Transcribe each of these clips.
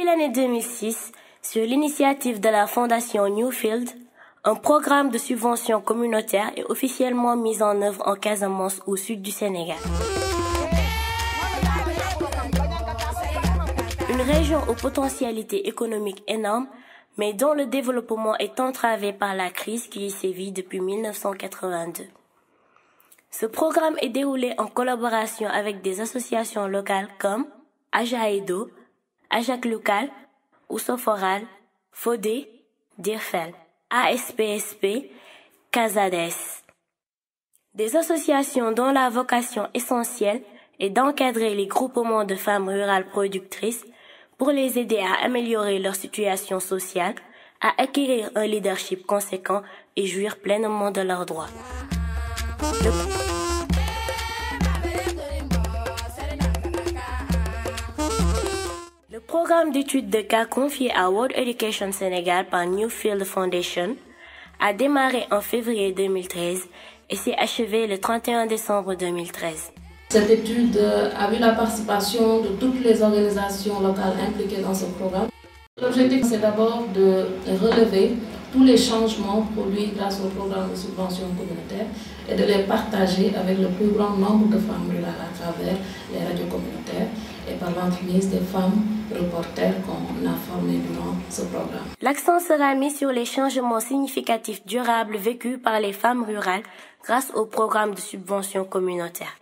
l'année 2006, sur l'initiative de la Fondation Newfield, un programme de subvention communautaire est officiellement mis en œuvre en Casamance au sud du Sénégal. Une région aux potentialités économiques énormes, mais dont le développement est entravé par la crise qui y sévit depuis 1982. Ce programme est déroulé en collaboration avec des associations locales comme Ajaïdo, Ajak Local, Oussoforal, Fodé, Dirfel, ASPSP, Casades. Des associations dont la vocation essentielle est d'encadrer les groupements de femmes rurales productrices pour les aider à améliorer leur situation sociale, à acquérir un leadership conséquent et jouir pleinement de leurs droits. Le programme d'études de cas confié à World Education Sénégal par Newfield Foundation a démarré en février 2013 et s'est achevé le 31 décembre 2013. Cette étude a vu la participation de toutes les organisations locales impliquées dans ce programme. L'objectif, c'est d'abord de relever tous les changements produits grâce au programme de subvention communautaire et de les partager avec le plus grand nombre de femmes rurales à travers les radios communautaires et par l'entremise des femmes reporters qu'on a formées durant ce programme. L'accent sera mis sur les changements significatifs durables vécus par les femmes rurales grâce au programme de subvention communautaire.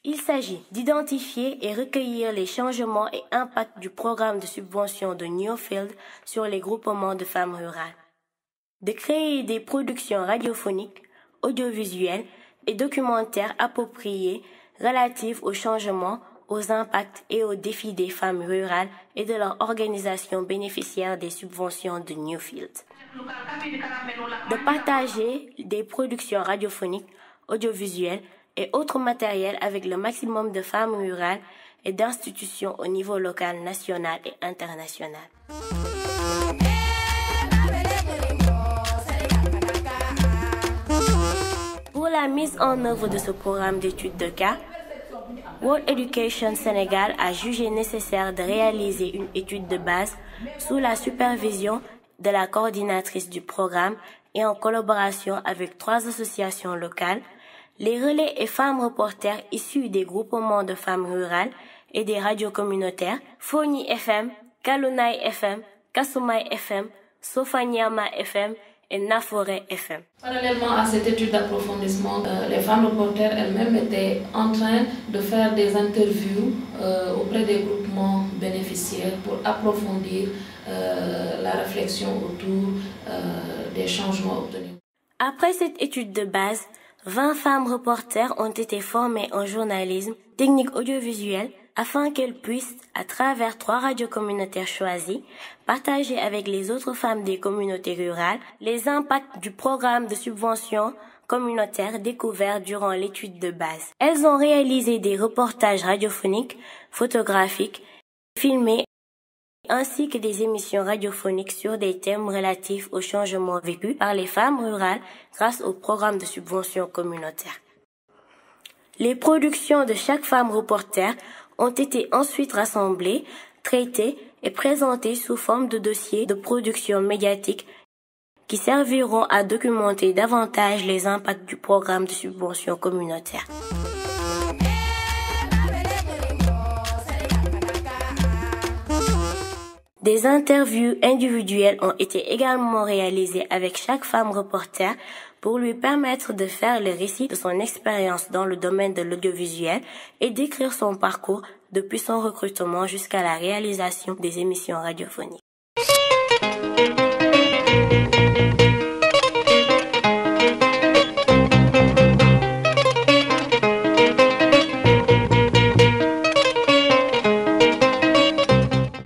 Il s'agit d'identifier et recueillir les changements et impacts du programme de subvention de Newfield sur les groupements de femmes rurales, de créer des productions radiophoniques, audiovisuelles et documentaires appropriées relatives aux changements, aux impacts et aux défis des femmes rurales et de leur organisation bénéficiaire des subventions de Newfield, de partager des productions radiophoniques, audiovisuelles et autres matériels avec le maximum de femmes rurales et d'institutions au niveau local, national et international. Pour la mise en œuvre de ce programme d'études de cas, World Education Sénégal a jugé nécessaire de réaliser une étude de base sous la supervision de la coordinatrice du programme et en collaboration avec 3 associations locales, les relais et femmes reporters issus des groupements de femmes rurales et des radios communautaires, Foni FM, Kalunai FM, Kasumai FM, Sofanyama FM et Naforé FM. Parallèlement à cette étude d'approfondissement, les femmes reporters elles-mêmes étaient en train de faire des interviews auprès des groupements bénéficiaires pour approfondir la réflexion autour des changements obtenus. Après cette étude de base, 20 femmes reporters ont été formées en journalisme, technique audiovisuelle, afin qu'elles puissent, à travers 3 radios communautaires choisies, partager avec les autres femmes des communautés rurales les impacts du programme de subvention communautaire découvert durant l'étude de base. Elles ont réalisé des reportages radiophoniques, photographiques, filmés, ainsi que des émissions radiophoniques sur des thèmes relatifs aux changements vécus par les femmes rurales grâce au programme de subvention communautaire. Les productions de chaque femme reporter ont été ensuite rassemblées, traitées et présentées sous forme de dossiers de production médiatique qui serviront à documenter davantage les impacts du programme de subvention communautaire. Des interviews individuelles ont été également réalisées avec chaque femme reporter pour lui permettre de faire le récit de son expérience dans le domaine de l'audiovisuel et d'écrire son parcours depuis son recrutement jusqu'à la réalisation des émissions radiophoniques.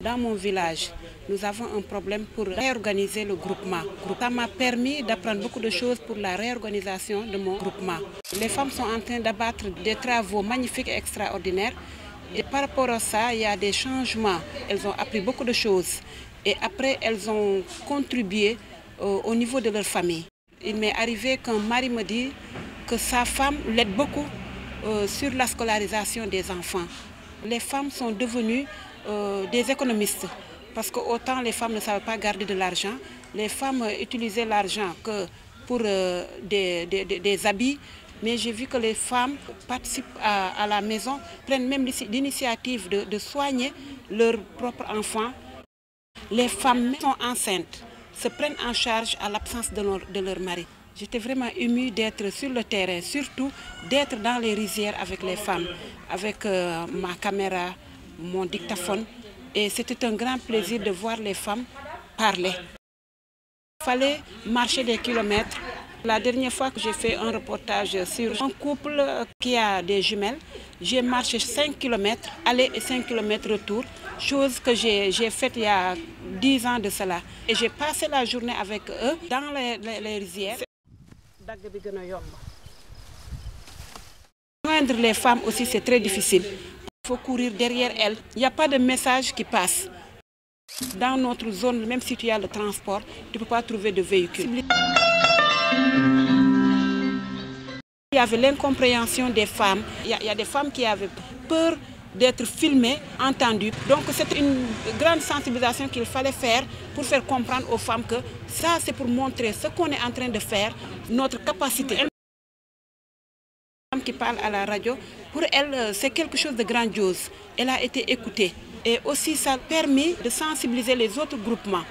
Dans mon village, nous avons un problème pour réorganiser le groupement. Ça m'a permis d'apprendre beaucoup de choses pour la réorganisation de mon groupement. Les femmes sont en train d'abattre des travaux magnifiques et extraordinaires. Et par rapport à ça, il y a des changements. Elles ont appris beaucoup de choses. Et après, elles ont contribué au niveau de leur famille. Il m'est arrivé qu'un mari me dit que sa femme l'aide beaucoup sur la scolarisation des enfants. Les femmes sont devenues des économistes Parce que autant les femmes ne savaient pas garder de l'argent, les femmes utilisaient l'argent que pour des habits. Mais j'ai vu que les femmes participent à la maison, prennent même l'initiative de soigner leurs propres enfants. Les femmes sont enceintes, se prennent en charge à l'absence de leur mari. J'étais vraiment émue d'être sur le terrain, surtout d'être dans les rizières avec les femmes, avec ma caméra, mon dictaphone. Et c'était un grand plaisir de voir les femmes parler. Il fallait marcher des kilomètres. La dernière fois que j'ai fait un reportage sur un couple qui a des jumelles, j'ai marché 5 km, aller et 5 km retour, chose que j'ai faite il y a 10 ans de cela. Et j'ai passé la journée avec eux dans les rizières. Joindre les femmes aussi, c'est très difficile. Il faut courir derrière elles. Il n'y a pas de message qui passe. Dans notre zone, même si tu as le transport, tu ne peux pas trouver de véhicule. Il y avait l'incompréhension des femmes. Il y a des femmes qui avaient peur d'être filmées, entendues. Donc c'est une grande sensibilisation qu'il fallait faire pour faire comprendre aux femmes que ça c'est pour montrer ce qu'on est en train de faire, notre capacité. Une femme qui parle à la radio, pour elle c'est quelque chose de grandiose. Elle a été écoutée. Et aussi ça a permis de sensibiliser les autres groupements.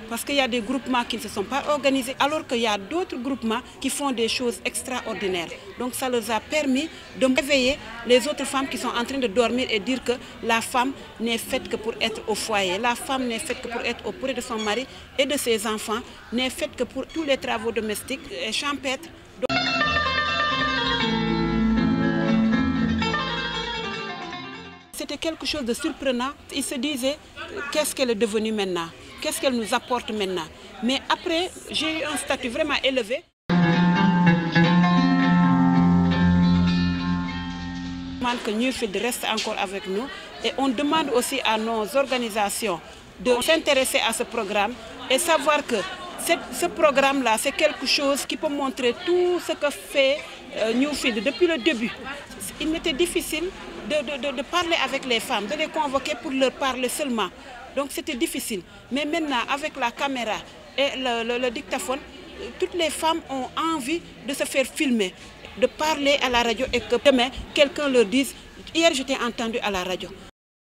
Parce qu'il y a des groupements qui ne se sont pas organisés, alors qu'il y a d'autres groupements qui font des choses extraordinaires. Donc ça leur a permis de réveiller les autres femmes qui sont en train de dormir et dire que la femme n'est faite que pour être au foyer. La femme n'est faite que pour être auprès de son mari et de ses enfants, n'est faite que pour tous les travaux domestiques et champêtres. C'était quelque chose de surprenant. Ils se disaient, qu'est-ce qu'elle est devenue maintenant? Qu'est-ce qu'elle nous apporte maintenant? Mais après, j'ai eu un statut vraiment élevé. On demande que Newfield reste encore avec nous et on demande aussi à nos organisations de s'intéresser à ce programme et savoir que ce programme-là, c'est quelque chose qui peut montrer tout ce que fait Newfield depuis le début. Il m'était difficile de parler avec les femmes, de les convoquer pour leur parler seulement. Donc c'était difficile. Mais maintenant, avec la caméra et le dictaphone, toutes les femmes ont envie de se faire filmer, de parler à la radio et que demain, quelqu'un leur dise « Hier, je t'ai entendu à la radio ».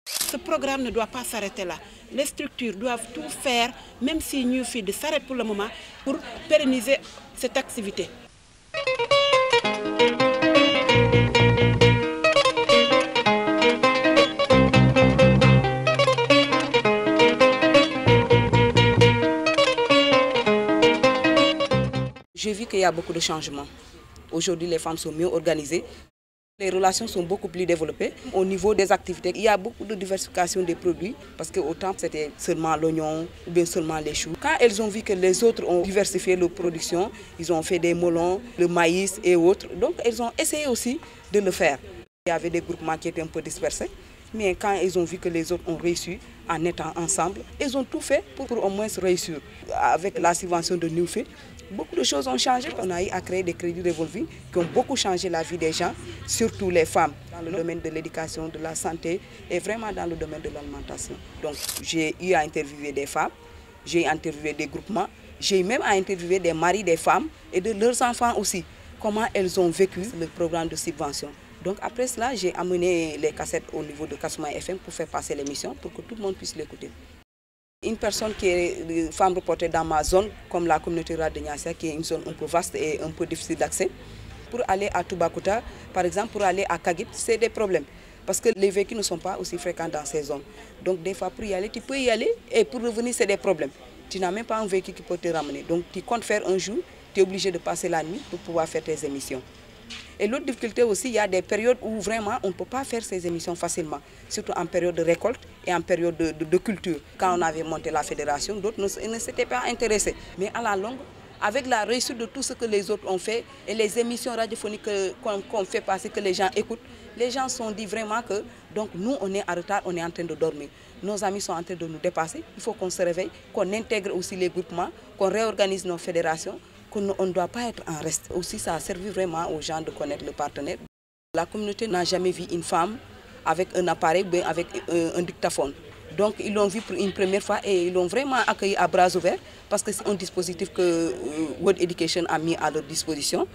Ce programme ne doit pas s'arrêter là. Les structures doivent tout faire, même si Newfield s'arrête pour le moment, pour pérenniser cette activité. J'ai vu qu'il y a beaucoup de changements. Aujourd'hui, les femmes sont mieux organisées. Les relations sont beaucoup plus développées. Au niveau des activités, il y a beaucoup de diversification des produits parce qu'autant c'était seulement l'oignon ou bien seulement les choux. Quand elles ont vu que les autres ont diversifié leur production, ils ont fait des melons, le maïs et autres. Donc elles ont essayé aussi de le faire. Il y avait des groupements qui étaient un peu dispersés. Mais quand ils ont vu que les autres ont réussi en étant ensemble, ils ont tout fait pour au moins réussir. Avec la subvention de Newfield, beaucoup de choses ont changé. On a eu à créer des crédits revolving qui ont beaucoup changé la vie des gens, surtout les femmes, dans le domaine de l'éducation, de la santé et vraiment dans le domaine de l'alimentation. Donc j'ai eu à interviewer des femmes, j'ai interviewé des groupements, j'ai même à interviewer des maris des femmes et de leurs enfants aussi, comment elles ont vécu le programme de subvention. Donc après cela, j'ai amené les cassettes au niveau de Kasuma FM pour faire passer l'émission, pour que tout le monde puisse l'écouter. Une personne qui est femme reportée dans ma zone, comme la communauté rurale de Niassia, qui est une zone un peu vaste et un peu difficile d'accès, pour aller à Toubacouta, par exemple, pour aller à Kagit, c'est des problèmes. Parce que les véhicules ne sont pas aussi fréquents dans ces zones. Donc des fois, pour y aller, tu peux y aller et pour revenir, c'est des problèmes. Tu n'as même pas un véhicule qui peut te ramener. Donc tu comptes faire un jour, tu es obligé de passer la nuit pour pouvoir faire tes émissions. Et l'autre difficulté aussi, il y a des périodes où vraiment on ne peut pas faire ces émissions facilement, surtout en période de récolte et en période de culture. Quand on avait monté la fédération, d'autres ne s'étaient pas intéressés. Mais à la longue, avec la réussite de tout ce que les autres ont fait et les émissions radiophoniques qu'on fait passer, que les gens écoutent, les gens se sont dit vraiment que donc nous on est en retard, on est en train de dormir. Nos amis sont en train de nous dépasser, il faut qu'on se réveille, qu'on intègre aussi les groupements, qu'on réorganise nos fédérations. On ne doit pas être en reste. Aussi, ça a servi vraiment aux gens de connaître le partenaire. La communauté n'a jamais vu une femme avec un appareil ou avec un dictaphone. Donc ils l'ont vu pour une première fois et ils l'ont vraiment accueilli à bras ouverts parce que c'est un dispositif que World Education a mis à leur disposition.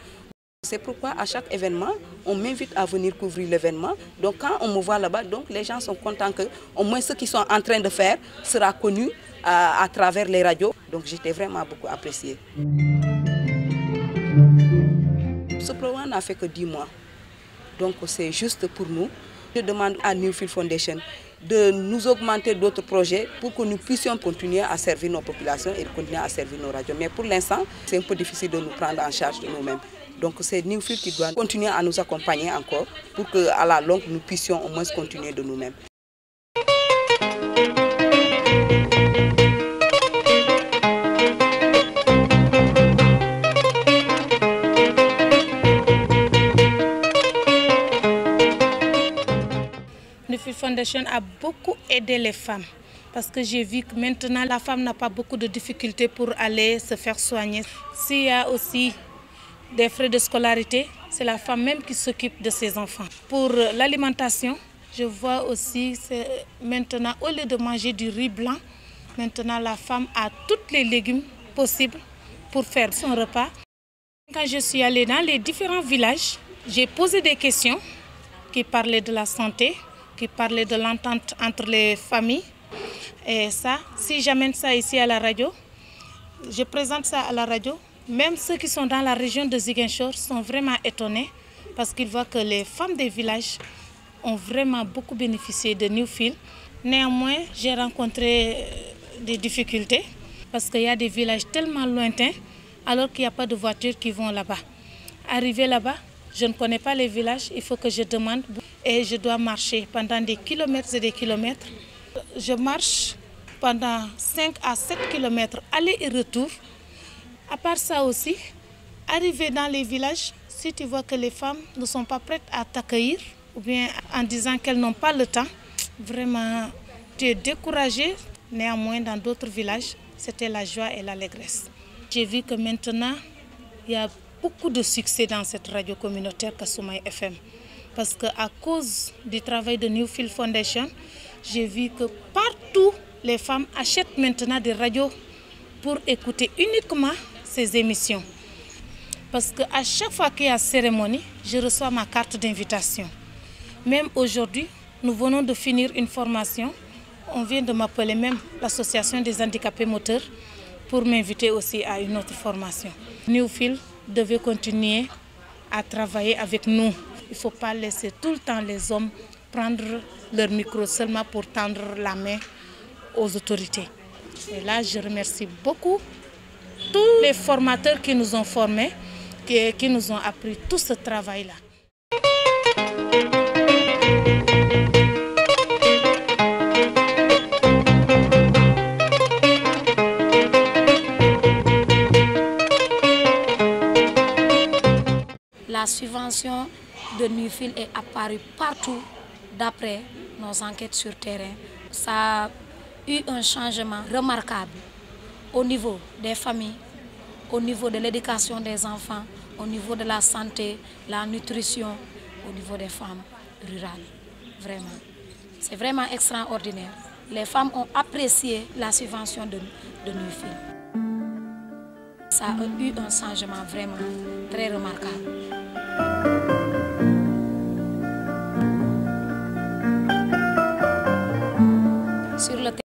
C'est pourquoi à chaque événement, on m'invite à venir couvrir l'événement. Donc quand on me voit là-bas, donc les gens sont contents que au moins ce qu'ils sont en train de faire sera connu à travers les radios. Donc j'étais vraiment beaucoup appréciée. Ce programme n'a fait que 10 mois. Donc c'est juste pour nous. Je demande à Newfield Foundation de nous augmenter d'autres projets pour que nous puissions continuer à servir nos populations et continuer à servir nos radios. Mais pour l'instant, c'est un peu difficile de nous prendre en charge de nous-mêmes. Donc c'est Newfield qui doit continuer à nous accompagner encore pour qu'à la longue, nous puissions au moins continuer de nous-mêmes. Newfield Foundation a beaucoup aidé les femmes parce que j'ai vu que maintenant la femme n'a pas beaucoup de difficultés pour aller se faire soigner. S'il y a aussi des frais de scolarité, c'est la femme même qui s'occupe de ses enfants. Pour l'alimentation, je vois aussi maintenant, au lieu de manger du riz blanc, maintenant la femme a tous les légumes possibles pour faire son repas. Quand je suis allée dans les différents villages, j'ai posé des questions qui parlaient de la santé, qui parlaient de l'entente entre les familles. Et ça, si j'amène ça ici à la radio, je présente ça à la radio, même ceux qui sont dans la région de Ziguinchor sont vraiment étonnés parce qu'ils voient que les femmes des villages ont vraiment beaucoup bénéficié de Newfield. Néanmoins, j'ai rencontré des difficultés parce qu'il y a des villages tellement lointains alors qu'il n'y a pas de voitures qui vont là-bas. Arrivé là-bas, je ne connais pas les villages, il faut que je demande et je dois marcher pendant des kilomètres et des kilomètres. Je marche pendant 5 à 7 kilomètres aller et retour. À part ça aussi, arriver dans les villages, si tu vois que les femmes ne sont pas prêtes à t'accueillir ou bien en disant qu'elles n'ont pas le temps, vraiment tu es découragé. Néanmoins, dans d'autres villages, c'était la joie et l'allégresse. J'ai vu que maintenant, il y a beaucoup de succès dans cette radio communautaire Kasumai FM. Parce qu'à cause du travail de Newfield Foundation, j'ai vu que partout, les femmes achètent maintenant des radios pour écouter uniquement ces émissions. Parce qu'à chaque fois qu'il y a cérémonie, je reçois ma carte d'invitation. Même aujourd'hui, nous venons de finir une formation. On vient de m'appeler même l'association des handicapés moteurs pour m'inviter aussi à une autre formation. Newfield devait continuer à travailler avec nous. Il ne faut pas laisser tout le temps les hommes prendre leur micro seulement pour tendre la main aux autorités. Et là, je remercie beaucoup tous les formateurs qui nous ont formés, qui nous ont appris tout ce travail-là. La subvention de Newfield est apparue partout d'après nos enquêtes sur terrain. Ça a eu un changement remarquable au niveau des familles, au niveau de l'éducation des enfants, au niveau de la santé, la nutrition, au niveau des femmes rurales. Vraiment. C'est vraiment extraordinaire. Les femmes ont apprécié la subvention de Newfield. Ça a eu un changement vraiment très remarquable.